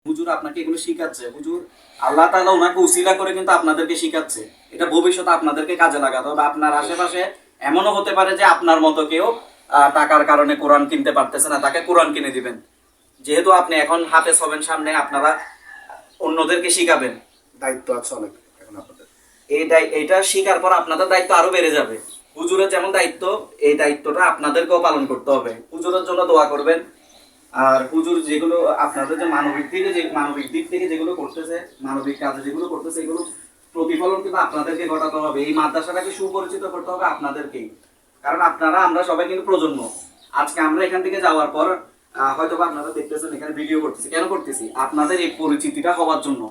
হুজুর আপনাকে এগুলো শিখাচ্ছে, হুজুর আল্লাহ তাআলা ওনাকে উসিলা করে কিন্তু আপনাদেরকে শিখাচ্ছে। এটা ভবিষ্যতে আপনাদেরকে কাজে লাগাতে হবে। আপনার আশেপাশে এমনও হতে পারে যে আপনার মতো কেউ টাকার কারণে কোরআন কিনতে পারতেছে না, তাকে কোরআন কিনে দিবেন। যেহেতু আপনি এখন হাফেজ হবেন, সামনে আপনারা অন্যদেরকে শিখাবেন, দায়িত্ব আছে অনেক এখন আপনাদের। এইটা শিখার পর আপনাদের দায়িত্ব আরো বেড়ে যাবে। হুজুরের যেমন দায়িত্ব, এই দায়িত্বটা আপনাদেরকেও পালন করতে হবে। হুজুরের জন্য দোয়া করবেন। আর হুজুর যেগুলো আপনাদের যে মানবিক দিক থেকে যেগুলো করতেছে, মানবিক কাজে যেগুলো করতেছে, এগুলো প্রতিফলন কিন্তু আপনাদেরকে ঘটাতে হবে। এই মাদ্রাসাটাকে সুপরিচিত করতে হবে আপনাদেরকেই। কারণ আমরা সবাই কিন্তু প্রজন্ম। আজকে আমরা এখান থেকে যাওয়ার পর হয়তো আপনারা দেখতেছেন এখানে ভিডিও করতেছি, কেন করতেছি? আপনাদের এই পরিচিতিটা হওয়ার জন্য।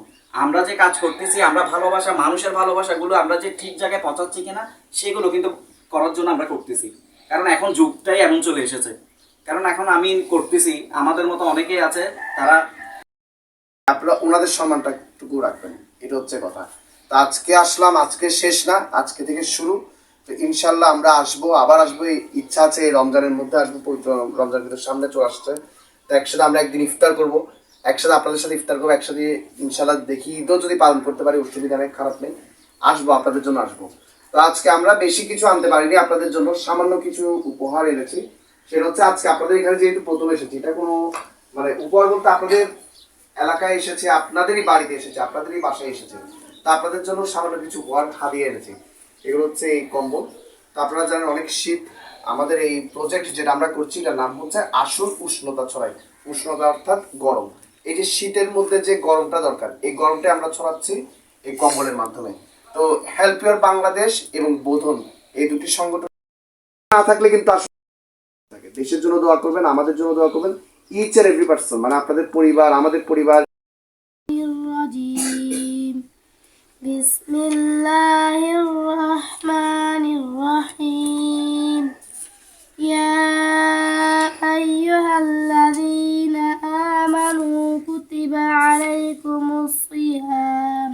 আমরা যে কাজ করতেছি, আমরা ভালোবাসা, মানুষের ভালোবাসাগুলো আমরা যে ঠিক জায়গায় পৌঁছাচ্ছি কিনা, সেগুলো কিন্তু করার জন্য আমরা করতেছি। কারণ এখন যুগটাই এমন চলে এসেছে। কারণ এখন আমি করতেছি, আমাদের মতো অনেকেই আছে, তারা আপনারা ওনাদের সম্মানটা টুকু রাখবেন, এটা হচ্ছে কথা। তো আজকে আসলাম, আজকে শেষ না, আজকে থেকে শুরু। তো ইনশাল্লাহ আমরা আসবো, আবার আসবো, ইচ্ছা আছে এই রমজানের মধ্যে আসবো। পবিত্র রমজান কিন্তু সামনে চলে আসছে। তো একসাথে আমরা একদিন ইফতার করবো, একসাথে আপনাদের সাথে ইফতার করবো, একসাথে ইনশাল্লাহ দেখি ঈদও যদি পালন করতে পারি, অসুবিধা নেই, খারাপ নেই, আসবো, আপনাদের জন্য আসবো। তো আজকে আমরা বেশি কিছু আনতে পারিনি, আপনাদের জন্য সামান্য কিছু উপহার এনেছি। সেটা হচ্ছে আজকে আপনাদের এখানে যেহেতু প্রথম এসেছি, এটা কোনো মানে উপহার বলতে আপনাদের এলাকায় এসেছে, আপনাদেরই বাড়িতে এসেছে, আপনাদেরই বাসায় এসেছে। তা আপনাদের জন্য সামান্য কিছু উপহার হাদিয়ে এনেছি। এগুলো হচ্ছে এই কম্বল। তো আপনারা জানেন অনেক শীত, আমাদের এই প্রজেক্ট যেটা আমরা করছি এটার নাম হচ্ছে আসল উষ্ণতা ছড়াই। উষ্ণতা অর্থাৎ গরম। এই যে শীতের মধ্যে যে গরমটা দরকার, এই গরমটা আমরা ছড়াচ্ছি এই কম্বলের মাধ্যমে। তো হেল্প ইউর বাংলাদেশ এবং বোধন, এই দুটি সংগঠন না থাকলে কিন্তু আসলে দেশের জন্য দোয়া করবেন, আমাদের জন্য দোয়া করবেন, ইচ এন্ড এভরি পারসন, মানে আপনাদের পরিবার, আমাদের পরিবার। বিসমিল্লাহির রহমানির রহিম। ইয়া আইয়ুহাল্লাযীনা আমানু কুতিবা আলাইকুমুস সিয়াম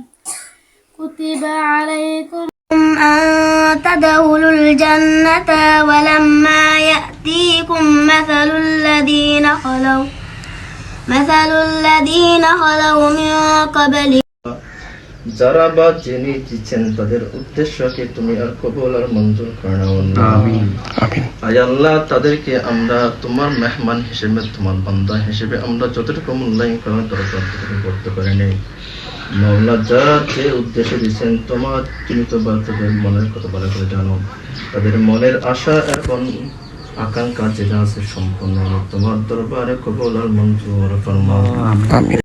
أن تدخلوا الجنة ولما يأتيكم مثل الذين خلوا من قبلكم যারা বা যিনি দিচ্ছেন তাদের উদ্দেশ্যকে তুমি আর কবুল আর মঞ্জুর করে নাও। আমিন আমিন। আয় আল্লাহ, তাদেরকে আমরা তোমার মেহমান হিসেবে, তোমার বান্দা হিসেবে আমরা যতটুকু মূল্যায়ন করার দরকার ততটুকু করতে পারি নাই। মাওলা, যারা যে উদ্দেশ্যে দিচ্ছেন তুমি তো তাদের মনের কথা ভালো করে জানো। তাদের মনের আশা এবং আকাঙ্ক্ষা যেটা আছে সম্পূর্ণ তোমার দরবারে কবুল আর মঞ্জুর ফরমাও। আমিন।